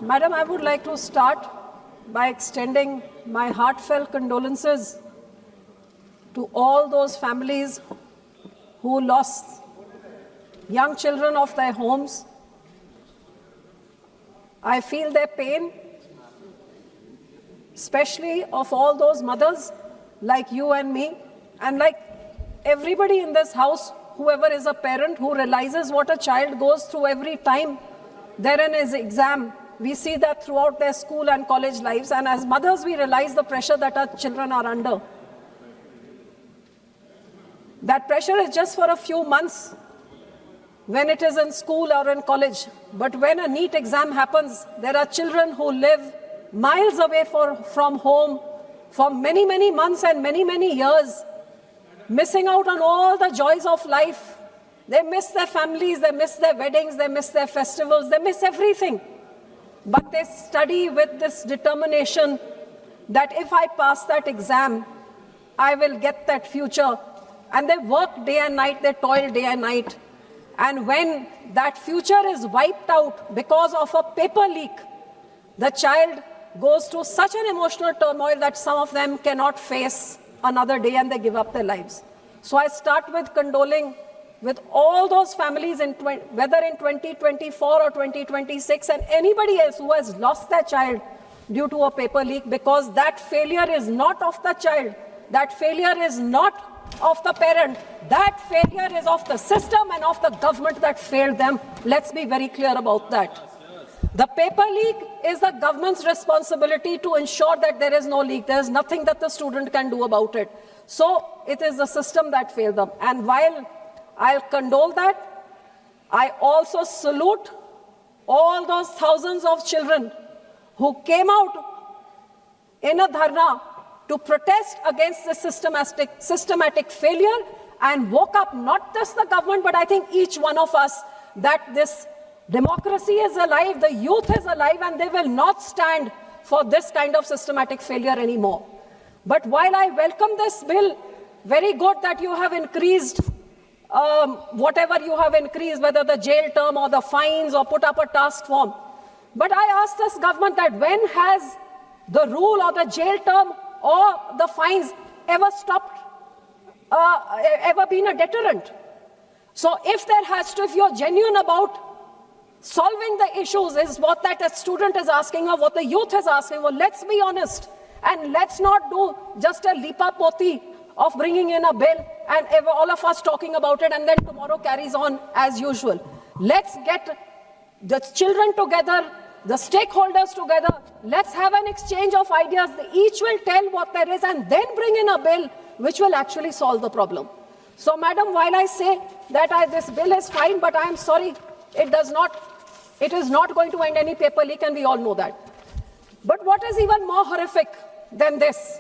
Madam, I would like to start by extending my heartfelt condolences to all those families who lost young children of their homes. I feel their pain, especially of all those mothers like you and me, and like everybody in this house, whoever is a parent who realizes what a child goes through every time they're in his exam. We see that throughout their school and college lives, and as mothers we realize the pressure that our children are under. That pressure is just for a few months when it is in school or in college, but when a NEET exam happens, there are children who live miles away from home for many months and many years, missing out on all the joys of life. They miss their families, they miss their weddings, they miss their festivals, they miss everything. But they study with this determination that if I pass that exam, I will get that future. And they work day and night, they toil day and night. And when that future is wiped out because of a paper leak, the child goes through such an emotional turmoil that some of them cannot face another day and they give up their lives. So I start with condoling with all those families, whether in 2024 or 2026, and anybody else who has lost their child due to a paper leak, because that failure is not of the child, that failure is not of the parent, that failure is of the system and of the government that failed them. Let's be very clear about that. The paper leak is the government's responsibility to ensure that there is no leak. There is nothing that the student can do about it. So it is the system that failed them. And while I'll condole that, I also salute all those thousands of children who came out in a dharna to protest against the systematic failure and woke up not just the government, but I think each one of us, that this democracy is alive, the youth is alive, and they will not stand for this kind of systematic failure anymore. But while I welcome this bill, very good that you have increased whatever you have increased, whether the jail term or the fines or put up a task force. But I ask this government that when has the rule or the jail term or the fines ever stopped, ever been a deterrent? So if there has to, if you're genuine about solving the issues, is what that a student is asking or what the youth is asking, well, let's be honest and let's not do just a lipa poti of bringing in a bill and all of us talking about it and then tomorrow carries on as usual. Let's get the children together, the stakeholders together. Let's have an exchange of ideas. Each will tell what there is and then bring in a bill which will actually solve the problem. So, madam, while I say that this bill is fine, but I am sorry, it is not going to end any paper leak, and we all know that. But what is even more horrific than this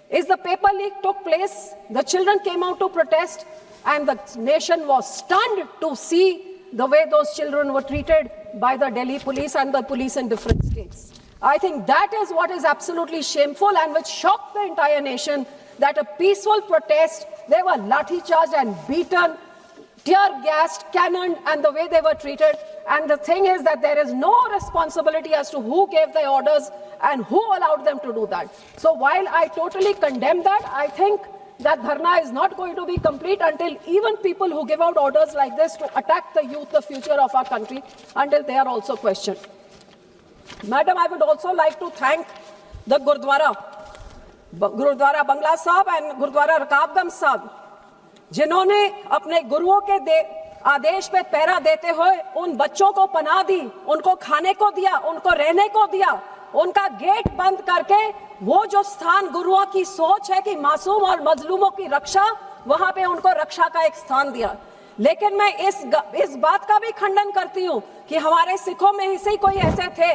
is the paper leak took place, the children came out to protest, and the nation was stunned to see the way those children were treated by the Delhi police and the police in different states. I think that is what is absolutely shameful and which shocked the entire nation, that a peaceful protest, they were lathi charged and beaten, tear gassed, cannoned, and the way they were treated. And the thing is that there is no responsibility as to who gave the orders and who allowed them to do that. So while I totally condemn that, I think that dharna is not going to be complete until even people who give out orders like this to attack the youth, the future of our country, until they are also questioned. Madam, I would also like to thank the Gurdwara Bangla Sahib and Gurdwara Rakabganj Sahib, जिन्होंने अपने गुरुओं के आदेश पे पहरा देते हुए उन बच्चों को पनाह दी, उनको खाने को दिया, उनको रहने को दिया, उनका गेट बंद करके वो जो स्थान गुरुओं की सोच है कि मासूम और मजलूमों की रक्षा, वहां पे उनको रक्षा का एक स्थान दिया। लेकिन मैं इस बात का भी खंडन करती हूँ कि हमारे सिखों में ही कोई ऐसे थे,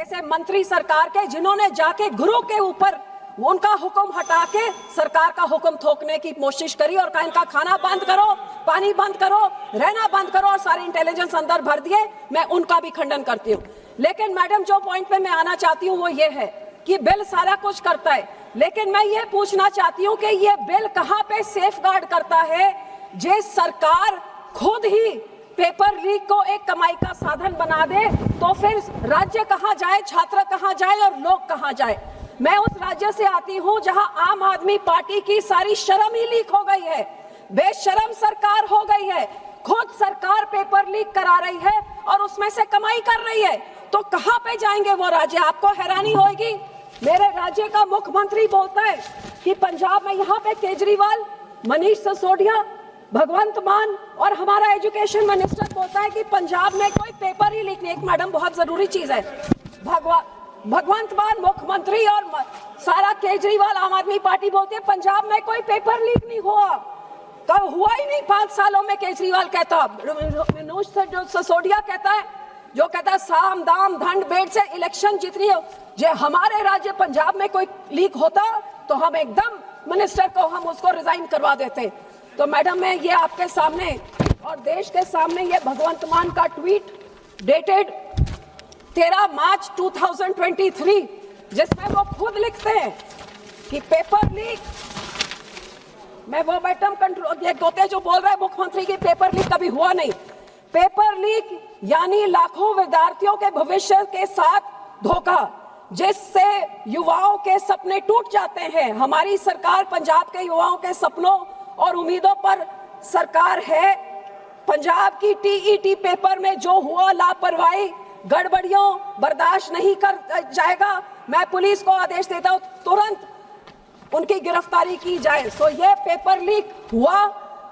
ऐसे मंत्री सरकार के, जिन्होंने जाके गुरु के ऊपर उनका हुक्म हटा के सरकार का हुक्म थोपने की कोशिश करी और कहा इनका खाना बंद करो, पानी बंद करो, रहना बंद करो, और सारी इंटेलिजेंस अंदर भर दिए। मैं उनका भी खंडन करती हूँ। लेकिन मैडम, जो पॉइंट पे मैं आना चाहती हूँ वो ये है कि बिल सारा कुछ करता है, लेकिन मैं ये पूछना चाहती हूँ कि ये बिल कहाँ पे सेफ गार्ड करता है, जे सरकार खुद ही पेपर लीक को एक कमाई का साधन बना दे तो फिर राज्य कहां जाए, छात्र कहां जाए और लोग कहां जाए। मैं उस राज्य से आती हूं जहां आम आदमी पार्टी की सारी शर्म ही लीक हो गई है, बेशरम सरकार हो गई है, खुद सरकार पेपर लीक करा रही है और उसमें से कमाई कर रही है, तो कहां पे जाएंगे वो राज्य? आपको हैरानी होगी, मेरे राज्य का मुख्यमंत्री बोलता है कि पंजाब में यहाँ पे केजरीवाल, मनीष सिसोदिया, भगवंत मान और हमारा एजुकेशन मिनिस्टर बोलता है कि पंजाब में कोई पेपर ही लीक नहीं। एक मैडम बहुत जरूरी चीज है, भगवंत मान मुख्यमंत्री और सारा केजरीवाल आम आदमी पार्टी बोलते हैं पंजाब में कोई पेपर लीक नहीं हुआ, कब हुआ ही नहीं 5 सालों में। केजरीवाल कहता, मनीष सिसोदिया कहता है, जो कहता है साम दाम दंड भेंट से इलेक्शन जीतनी है। जो हमारे राज्य पंजाब में कोई लीक होता तो हम एकदम मिनिस्टर को हम उसको रिजाइन करवा देते। तो मैडम मैं ये आपके सामने और देश के सामने ये भगवंत मान का ट्वीट डेटेड 13 मार्च 2023 जिसमें वो खुद लिखते हैं कि पेपर लीक, मैं वो बटम कंट्रोल ये गोते जो बोल रहा है मुख्यमंत्री की पेपर लीक कभी हुआ नहीं। पेपर लीक यानी लाखों विद्यार्थियों के भविष्य के साथ धोखा, जिससे युवाओं के सपने टूट जाते हैं। हमारी सरकार पंजाब के युवाओं के सपनों और उम्मीदों पर सरकार है। पंजाब की टीईटी पेपर में जो हुआ लापरवाही, गड़बड़ियों बर्दाश्त नहीं कर जाएगा। मैं पुलिस को आदेश देता हूं तुरंत उनकी गिरफ्तारी की जाए। सो ये पेपर लीक हुआ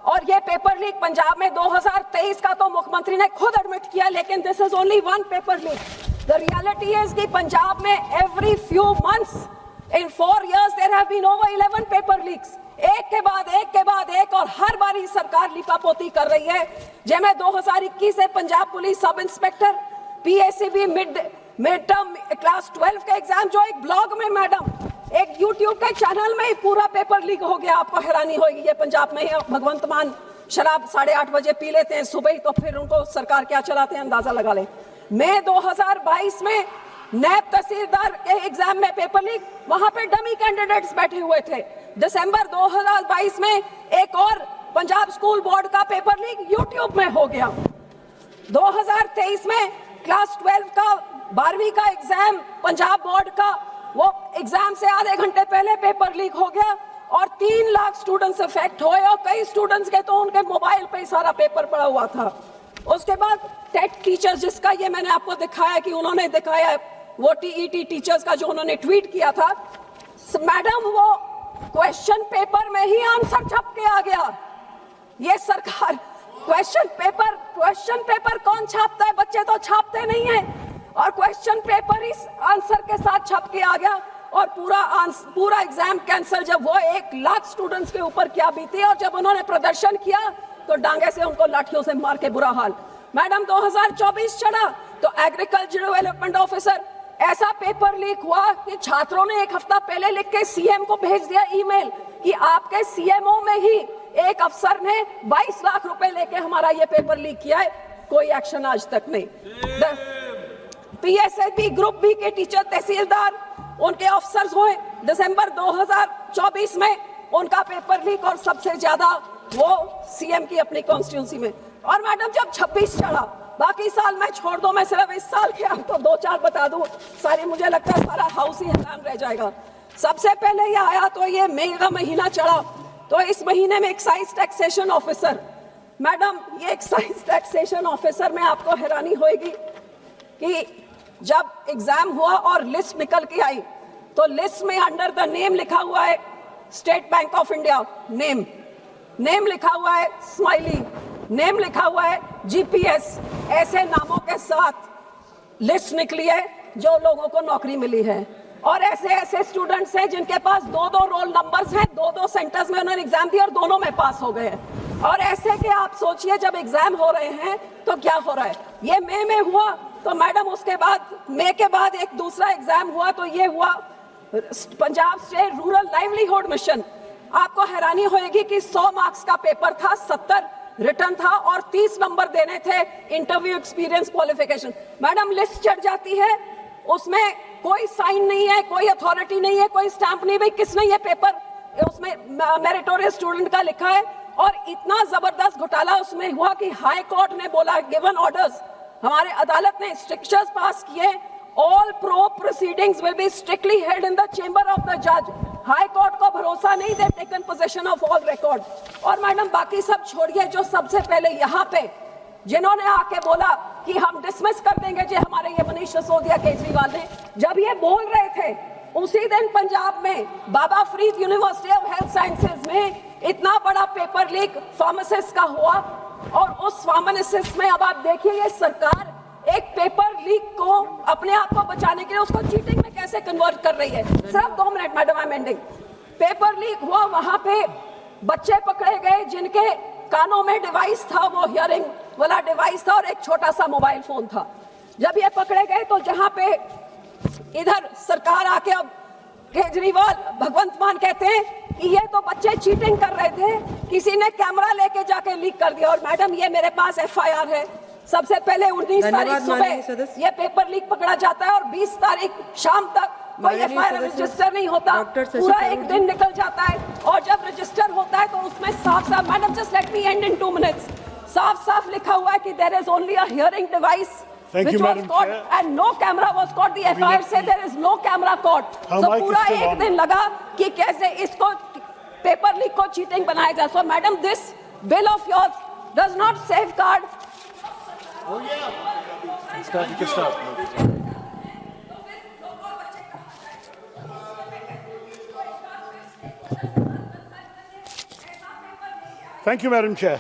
और ये पेपर लीक पंजाब में 2023 का तो मुख्यमंत्री ने खुद एडमिट किया, लेकिन this is only one paper leak. The reality is कि पंजाब में every few months in 4 years there have been over 11 paper leaks, एक के बाद एक और हर बारी सरकार लिपापोती कर रही है। जैसे 2021 से Punjab police sub inspector PSCB mid term class 12 के एग्जाम, जो एक ब्लॉग में मैडम एक यूट्यूब के चैनल में ही पूरा पेपर लीक हो गया। आपको हैरानी होगी, ये पंजाब में है। भगवंत मान शराब 8:30 बजे पी लेते हैं सुबह ही, तो फिर उनको सरकार क्या चलाते हैं अंदाजा लगा ले। मई 2022 में नैब तहसीलदार के एग्जाम में पेपर लीक, वहां पे डमी कैंडिडेट्स बैठे हुए थे। दिसंबर 2022 में एक और पंजाब स्कूल बोर्ड का पेपर लीक यूट्यूब में हो गया। 2023 में क्लास 12 का 12वीं का एग्जाम पंजाब बोर्ड का, वो एग्जाम से आधे घंटे पहले पेपर लीक हो गया और 3 लाख स्टूडेंट्स इफेक्ट हुए और कई स्टूडेंट्स के तो उनके मोबाइल पे ही सारा पेपर पड़ा हुआ था। उसके बाद टेट टीचर्स, जिसका ये मैंने आपको दिखाया कि उन्होंने दिखाया वो टीईटी टीचर्स का जो उन्होंने ट्वीट किया था, मैडम वो क्वेश्चन पेपर में ही आंसर छप के आ गया। ये सरकार क्वेश्चन पेपर कौन छापता है? बच्चे तो छापते नहीं है, और क्वेश्चन पेपर इस आंसर के साथ छप के आ गया और पूरा एग्जाम कैंसिल। जब वो 1 लाख स्टूडेंट्स के ऊपर क्या बीती, और जब उन्होंने प्रदर्शन किया तो डांगे से उनको लाठियों से मार के बुरा हाल। मैडम 2024 चढ़ा तो एग्रीकल्चर डेवलपमेंट ऑफिसर, ऐसा पेपर लीक हुआ कि छात्रों ने 1 हफ्ता पहले लिख के सीएम को भेज दिया ईमेल कि आपके सीएमओ में ही एक अफसर ने 22 लाख रुपए लेके हमारा ये पेपर लीक किया है। कोई एक्शन आज तक नहीं। पीएसएबी ग्रुप बी के टीचर तहसीलदार, उनके अफसर्स हुए दिसंबर 2024 में उनका पेपर लीक, और सबसे ज्यादा वो सीएम की अपनी कॉन्स्टिट्यूंसी में। और मैडम जब 26 चढ़ा, बाकी साल मैं छोड़ दो, मैं सिर्फ इस साल के आपको 2-4 बता दूं, सारे मुझे लगता है सारा हाउस ही हैरान रह जाएगा। सबसे पहले ये आया तो ये मई का महीना चढ़ा, तो इस महीने में एक्साइज टैक्सेशन ऑफिसर, मैडम ये एक्साइज टैक्सेशन ऑफिसर में आपको हैरानी होगी कि जब एग्जाम हुआ और लिस्ट निकल के आई तो लिस्ट में अंडर द नेम लिखा हुआ है state bank of India, name लिखा हुआ है स्माइली, नेम लिखा हुआ है जीपीएस, ऐसे नामों के साथ लिस्ट निकली है जो लोगों को नौकरी मिली है। और ऐसे स्टूडेंट्स हैं जिनके पास 2-2 रोल नंबर्स हैं, 2-2 सेंटर्स में उन्होंने एग्जाम दिया और दोनों में पास हो गए हैं। और ऐसे के आप सोचिए जब एग्जाम हो रहे हैं तो क्या हो रहा है। ये मई में हुआ तो मैडम उसके बाद मई के बाद एक दूसरा एग्जाम हुआ, तो ये हुआ Punjab state rural livelihood mission. आपको हैरानी होगी कि 100 मार्क्स का पेपर था, 70 रिटर्न था और 30 नंबर देने थे interview experience qualification. Madam list चढ़ जाती है, उसमें कोई साइन नहीं है, कोई अथॉरिटी नहीं है, कोई स्टैंप नहीं, भाई किसने ये पेपर उसमें मेरिटोरियस स्टूडेंट का लिखा है, और इतना जबरदस्त घोटाला उसमें हुआ कि हाई कोर्ट ने बोला, गिवन ऑर्डर्स, हमारे अदालत ने स्ट्रिक्चर्स पास किए, all pro proceedings will be strictly held in the chamber of the जज। हाई कोर्ट को भरोसा नहीं, दे taken position of all record. और मैडम बाकी सब छोड़िए, जो सबसे पहले यहाँ पे जिन्होंने आके बोला कि हम डिसमिस कर देंगे, जो हमारे ये मनीष सिसोदिया केजरीवाल ने जब ये बोल रहे थे, उसी दिन पंजाब में Baba Farid university of health sciences में इतना बड़ा पेपर लीक फार्मासिस्ट का हुआ। और उस फार्मासिस्ट में अब आप देखिए, ये सरकार एक पेपर लीक को अपने आप को बचाने के लिए उसको चीटिंग में कैसे कन्वर्ट कर रही है। सिर्फ 2 minute madam, I am ending. Paper leak हुआ, वहां पे बच्चे पकड़े गए जिनके कानों में डिवाइस था, वो हियरिंग वाला डिवाइस था, और एक छोटा सा मोबाइल फोन था। जब ये पकड़े गए तो जहां पे इधर सरकार आके, अब केजरीवाल भगवंत मान कहते हैं कि ये तो बच्चे चीटिंग कर रहे थे, किसी ने कैमरा लेके जाके लीक कर दिया। और मैडम ये मेरे पास FIR है, सबसे पहले 19 तारीख सुबह ये पेपर लीक पकड़ा जाता है और 20 तारीख शाम तक कोई FIR रजिस्टर नहीं होता, पूरा एक दिन निकल जाता है। और जब रजिस्टर होता है तो उसमें साफ साफ, madam just let me end in 2 minutes, साफ साफ लिखा हुआ है कि there is only a hearing device which was caught and no camera was caught. The FIR said there is no camera caught. So पूरा एक दिन लगा कि कैसे इसको पेपर लीक को चीटिंग बनाया जाए। So madam, this bill of yours does not safeguard. Oh yeah. Stop. You can stop. Thank you, Madam Chair.